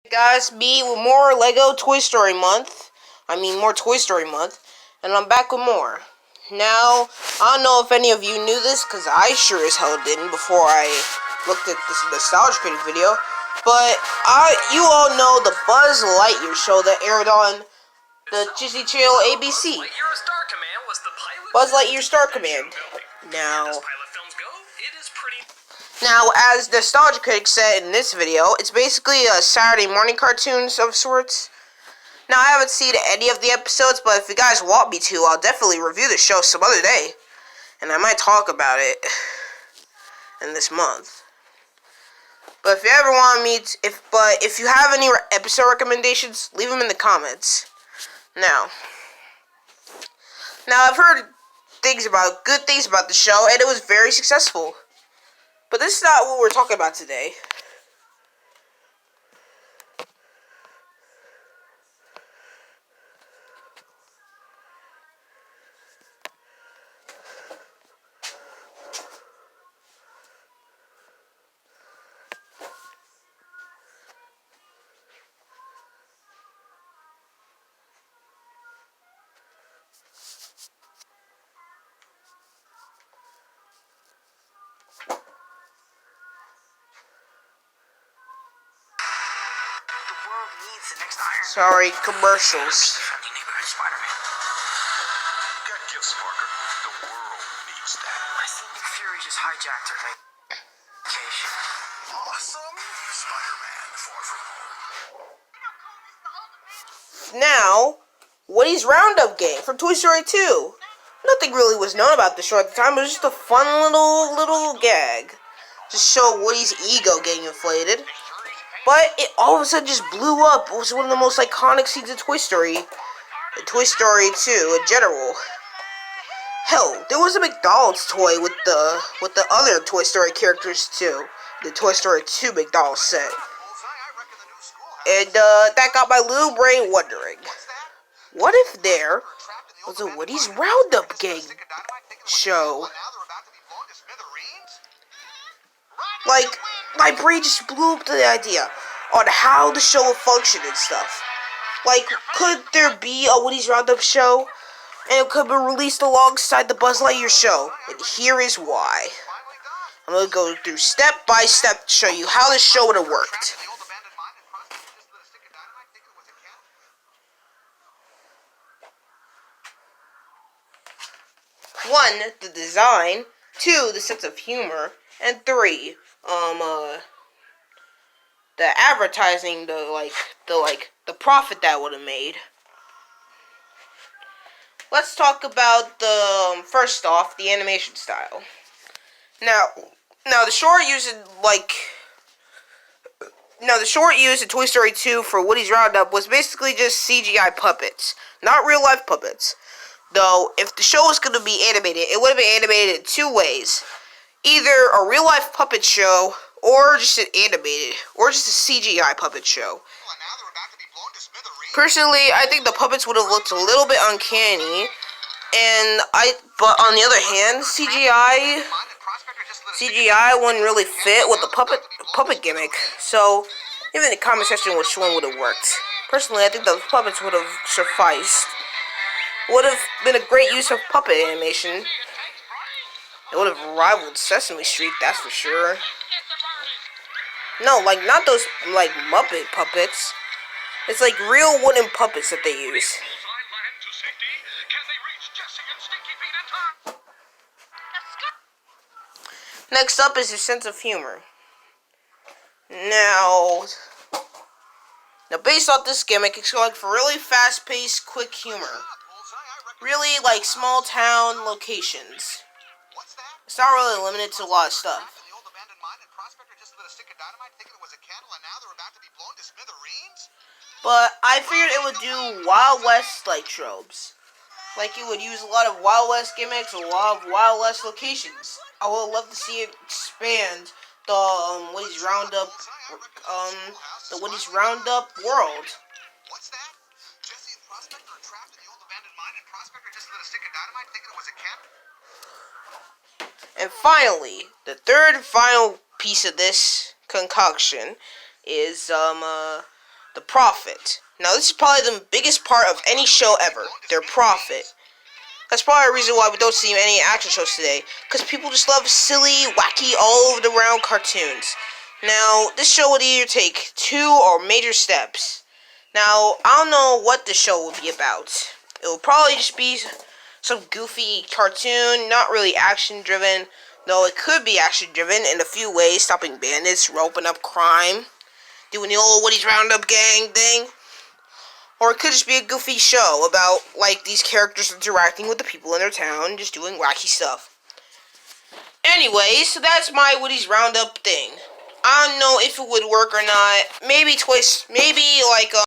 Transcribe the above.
Guys, me with more Lego Toy Story month. More Toy Story month. And I'm back with more. Now, I don't know if any of you knew this, because I sure as hell didn't before I looked at this nostalgia critic video. But you all know the Buzz Lightyear show that aired on the Disney Channel ABC. Buzz Lightyear Star Command. Now, as Nostalgia Critic said in this video, it's basically a Saturday morning cartoons of sorts. Now, I haven't seen any of the episodes, but if you guys want me to, I'll definitely review the show some other day. And I might talk about it in this month. But if you ever want me to, if you have any episode recommendations, leave them in the comments. Now, I've heard good things about the show, and it was very successful. But this is not what we're talking about today. Sorry, commercials. Got gifts, Parker. The world needs that. I think Nick Fury just hijacked her vacation. Awesome. Spider-Man, Far From Home. Now, Woody's Roundup Gang from Toy Story 2. Nothing really was known about the show at the time. It was just a fun little gag. Just show Woody's ego getting inflated. But it all of a sudden just blew up. It was one of the most iconic scenes in Toy Story. And Toy Story 2 in general. Hell, there was a McDonald's toy with the other Toy Story characters too. The Toy Story 2 McDonald's set. And that got my little brain wondering. What if there was a Woody's Roundup Gang show? Like, my brain just blew up to the idea on how the show would function and stuff. Like, could there be a Woody's Roundup show? And it could be released alongside the Buzz Lightyear show. And here is why. I'm going to go through step by step to show you how this show would have worked. 1, the design. 2, the sense of humor. And 3, the advertising, the profit that would have made. Let's talk about first off, the animation style. Now the short used in Toy Story 2 for Woody's Roundup was basically just CGI puppets, not real life puppets. Though, if the show was going to be animated, it would have been animated in 2 ways. Either a real life puppet show, or just a CGI puppet show. Personally, I think the puppets would have looked a little bit uncanny, but on the other hand, CGI wouldn't really fit with the puppet gimmick. So, even in the comment section, which one would have worked? Personally, I think the puppets would have sufficed. Would have been a great use of puppet animation. It would have rivaled Sesame Street, that's for sure. No, not those, Muppet puppets. It's real wooden puppets that they use. Next up is your sense of humor. Now based off this gimmick, it's going for really fast-paced, quick humor. Really, small town locations. It's not really limited to a lot of stuff. But I figured it would do Wild West tropes. It would use a lot of Wild West gimmicks, a lot of Wild West locations. I would love to see it expand the Woody's Roundup world. And finally, the third and final piece of this concoction is the profit. Now, this is probably the biggest part of any show ever, their profit. That's probably a reason why we don't see any action shows today, because people just love silly, wacky, all over the round cartoons. Now, this show would either take 2 or major steps. Now, I don't know what the show would be about. It will probably just be some goofy cartoon, not really action-driven, though it could be action-driven in a few ways, stopping bandits, roping up crime, doing the old Woody's Roundup gang thing. Or it could just be a goofy show about, like, these characters interacting with the people in their town, just doing wacky stuff. Anyways, so that's my Woody's Roundup thing. I don't know if it would work or not. Maybe twice, maybe, like,